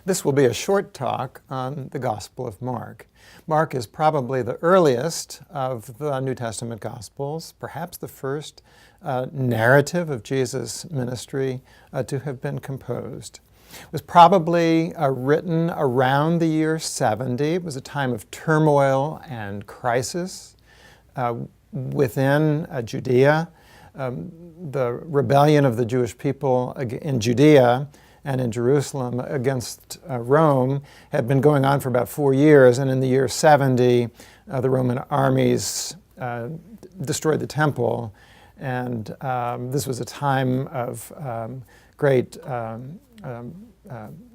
This will be a short talk on the Gospel of Mark. Mark is probably the earliest of the New Testament Gospels, perhaps the first narrative of Jesus' ministry to have been composed. It was probably written around the year 70. It was a time of turmoil and crisis within Judea. The rebellion of the Jewish people in Judea and in Jerusalem against Rome had been going on for about 4 years, and in the year 70, the Roman armies destroyed the temple, and this was a time of great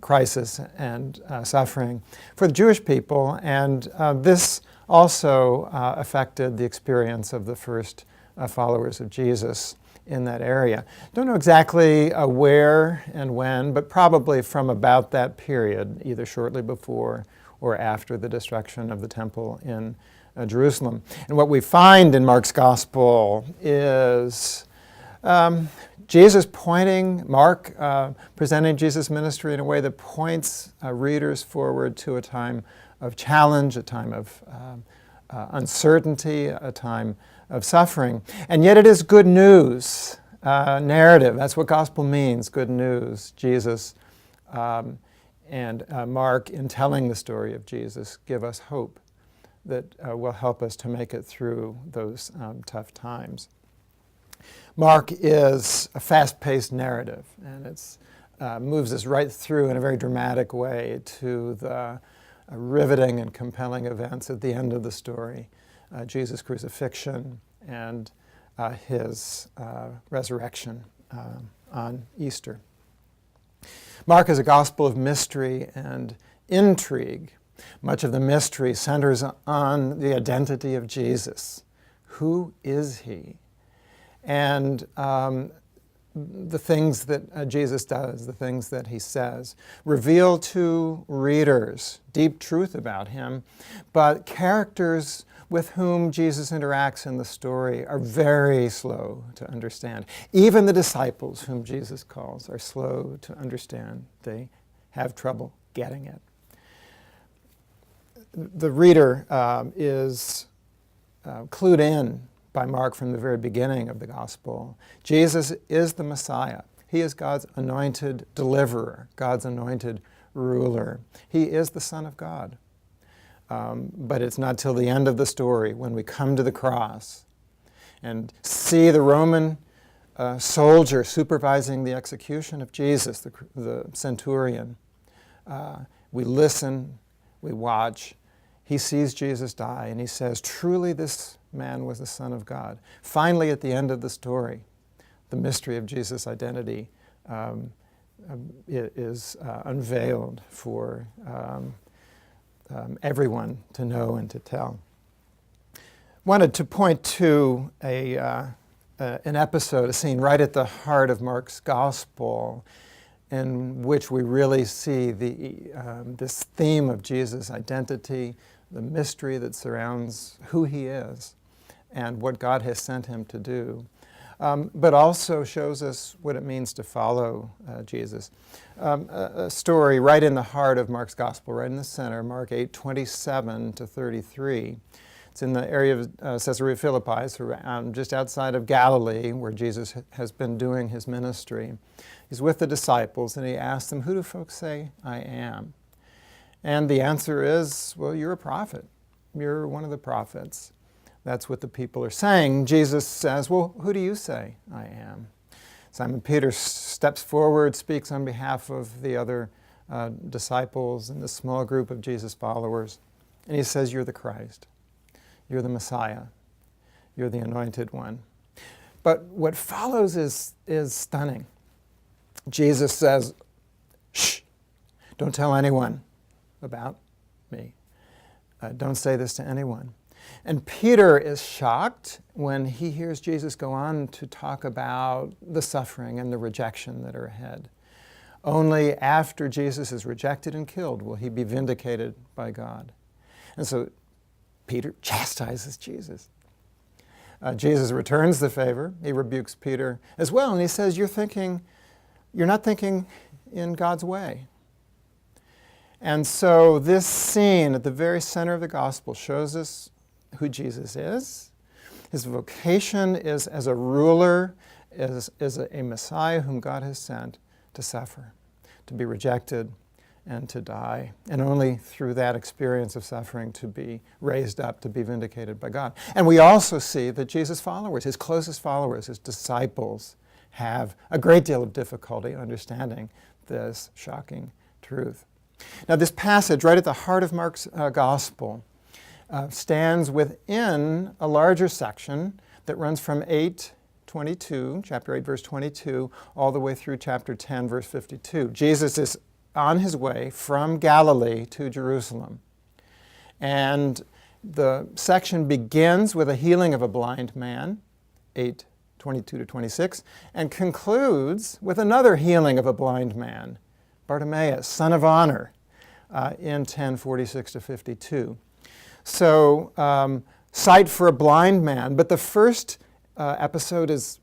crisis and suffering for the Jewish people, and this also affected the experience of the first followers of Jesus in that area. Don't know exactly where and when, but probably from about that period, either shortly before or after the destruction of the temple in Jerusalem. And what we find in Mark's Gospel is Mark presenting Jesus' ministry in a way that points readers forward to a time of challenge, a time of uncertainty, a time of suffering. And yet it is good news narrative. That's what gospel means, good news. Jesus and Mark, in telling the story of Jesus, give us hope that will help us to make it through those tough times. Mark is a fast-paced narrative, and it moves us right through in a very dramatic way to the riveting and compelling events at the end of the story. Jesus' crucifixion and his resurrection on Easter. Mark is a gospel of mystery and intrigue. Much of the mystery centers on the identity of Jesus. Who is he? And the things that Jesus does, the things that he says, reveal to readers deep truth about him, but characters with whom Jesus interacts in the story are very slow to understand. Even the disciples whom Jesus calls are slow to understand. They have trouble getting it. The reader is clued in by Mark from the very beginning of the gospel. Jesus is the Messiah. He is God's anointed deliverer, God's anointed ruler. He is the Son of God. But it's not till the end of the story, when we come to the cross and see the Roman soldier supervising the execution of Jesus, the centurion. We listen, we watch. He sees Jesus die, and he says, truly this man was the Son of God. Finally, at the end of the story, the mystery of Jesus' identity is unveiled for everyone to know and to tell. Wanted to point to an episode, a scene right at the heart of Mark's Gospel, in which we really see this theme of Jesus' identity, the mystery that surrounds who he is and what God has sent him to do, but also shows us what it means to follow Jesus. A story right in the heart of Mark's Gospel, right in the center, Mark 8:27 to 33. It's in the area of Caesarea Philippi, so just outside of Galilee, where Jesus has been doing his ministry. He's with the disciples, and he asks them, who do folks say I am? And the answer is, well, you're a prophet. You're one of the prophets. That's what the people are saying. Jesus says, well, who do you say I am? Simon Peter steps forward, speaks on behalf of the other disciples and the small group of Jesus followers, and he says, you're the Christ. You're the Messiah. You're the Anointed One. But what follows is stunning. Jesus says, shh, don't tell anyone about me. Don't say this to anyone. And Peter is shocked when he hears Jesus go on to talk about the suffering and the rejection that are ahead. Only after Jesus is rejected and killed will he be vindicated by God. And so Peter chastises Jesus. Jesus returns the favor. He rebukes Peter as well, and he says, you're not thinking in God's way. And so this scene at the very center of the gospel shows us who Jesus is. His vocation is as a ruler, as a Messiah whom God has sent to suffer, to be rejected, and to die. And only through that experience of suffering to be raised up, to be vindicated by God. And we also see that Jesus' followers, his closest followers, his disciples, have a great deal of difficulty understanding this shocking truth. Now, this passage, right at the heart of Mark's gospel, stands within a larger section that runs from 8:22, chapter 8, verse 22, all the way through chapter 10, verse 52. Jesus is on his way from Galilee to Jerusalem. And the section begins with a healing of a blind man, 8:22 to 26, and concludes with another healing of a blind man, Bartimaeus, son of honor, in 10:46 to 52. So, sight for a blind man. But the first episode is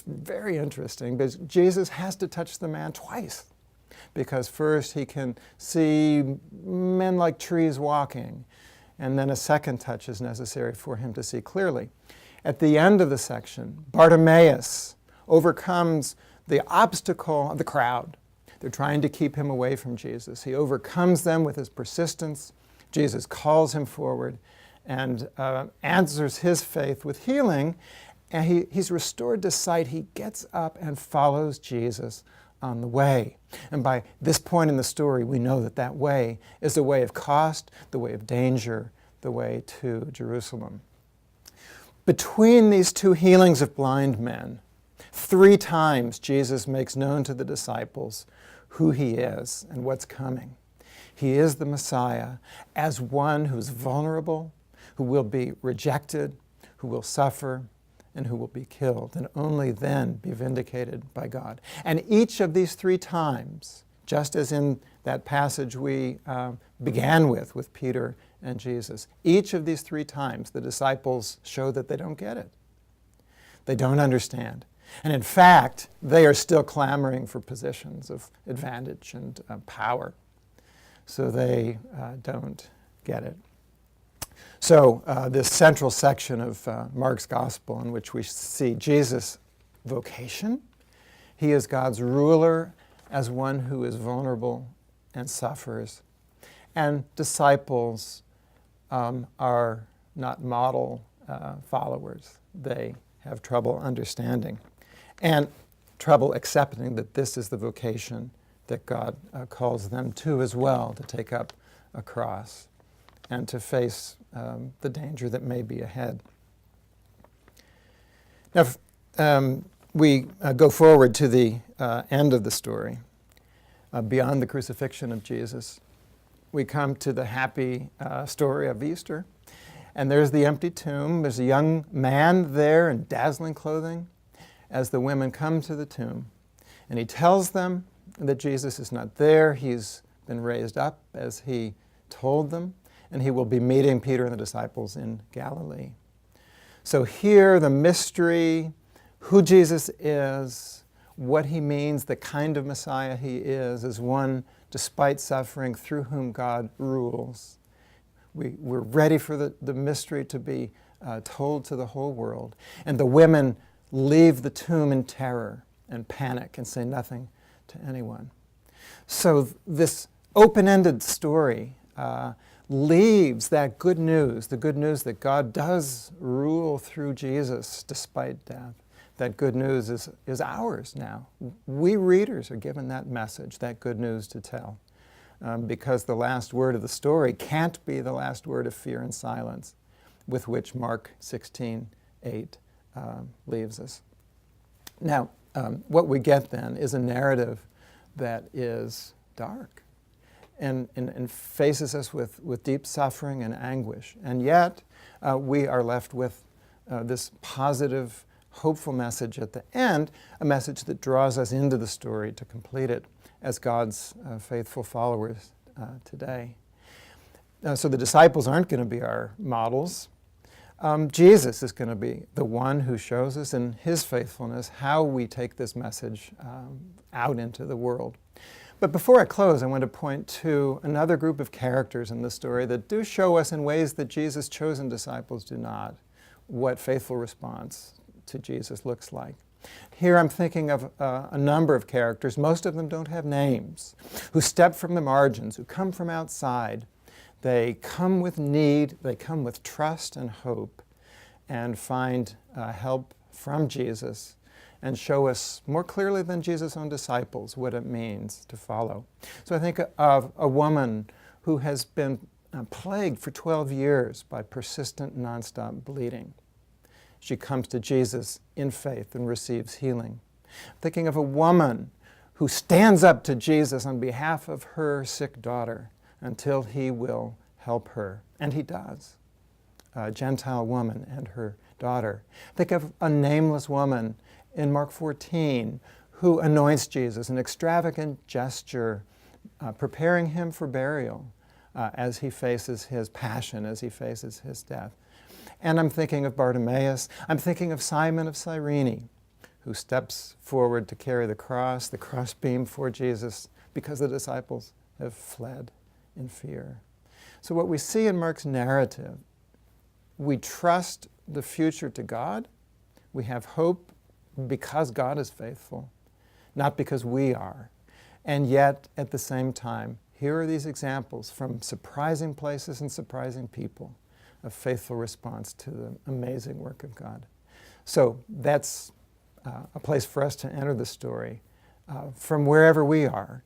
very interesting because Jesus has to touch the man twice. Because first he can see men like trees walking, and then a second touch is necessary for him to see clearly. At the end of the section, Bartimaeus overcomes the obstacle of the crowd. They're trying to keep him away from Jesus. He overcomes them with his persistence. Jesus calls him forward and answers his faith with healing, and he's restored to sight. He gets up and follows Jesus on the way. And by this point in the story, we know that that way is the way of cost, the way of danger, the way to Jerusalem. Between these two healings of blind men, 3 times Jesus makes known to the disciples who he is and what's coming. He is the Messiah as one who's vulnerable, who will be rejected, who will suffer, and who will be killed, and only then be vindicated by God. And each of these 3 times, just as in that passage we began with Peter and Jesus, each of these 3 times the disciples show that they don't get it. They don't understand. And in fact, they are still clamoring for positions of advantage and power. So they don't get it. So this central section of Mark's gospel in which we see Jesus' vocation, he is God's ruler as one who is vulnerable and suffers. And disciples are not model followers. They have trouble understanding and trouble accepting that this is the vocation that God calls them to as well, to take up a cross and to face the danger that may be ahead. Now, we go forward to the end of the story. Beyond the crucifixion of Jesus, we come to the happy story of Easter. And there's the empty tomb. There's a young man there in dazzling clothing as the women come to the tomb. And he tells them that Jesus is not there. He's been raised up as he told them, and he will be meeting Peter and the disciples in Galilee. So here, the mystery, who Jesus is, what he means, the kind of Messiah he is one, despite suffering, through whom God rules. We're ready for the mystery to be told to the whole world. And the women leave the tomb in terror and panic and say nothing to anyone. So this open-ended story leaves that good news, the good news that God does rule through Jesus despite death. That good news is ours now. We readers are given that message, that good news to tell. Because the last word of the story can't be the last word of fear and silence with which Mark 16:8 leaves us. Now, what we get then is a narrative that is dark and faces us with deep suffering and anguish. And yet, we are left with this positive, hopeful message at the end, a message that draws us into the story to complete it as God's faithful followers today. So the disciples aren't going to be our models. Jesus is going to be the one who shows us in his faithfulness how we take this message out into the world. But before I close, I want to point to another group of characters in the story that do show us in ways that Jesus' chosen disciples do not, what faithful response to Jesus looks like. Here I'm thinking of a number of characters, most of them don't have names, who step from the margins, who come from outside. They come with need, they come with trust and hope, and find help from Jesus and show us more clearly than Jesus' own disciples what it means to follow. So I think of a woman who has been plagued for 12 years by persistent, nonstop bleeding. She comes to Jesus in faith and receives healing. I'm thinking of a woman who stands up to Jesus on behalf of her sick daughter until he will help her, and he does. A Gentile woman and her daughter. Think of a nameless woman in Mark 14 who anoints Jesus, an extravagant gesture, preparing him for burial as he faces his passion, as he faces his death. And I'm thinking of Bartimaeus. I'm thinking of Simon of Cyrene, who steps forward to carry the crossbeam for Jesus, because the disciples have fled in fear. So what we see in Mark's narrative, we trust the future to God. We have hope because God is faithful, not because we are. And yet, at the same time, here are these examples from surprising places and surprising people of faithful response to the amazing work of God. So that's a place for us to enter the story from wherever we are,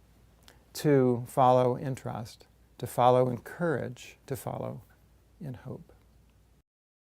to follow in trust, to follow in courage, to follow in hope.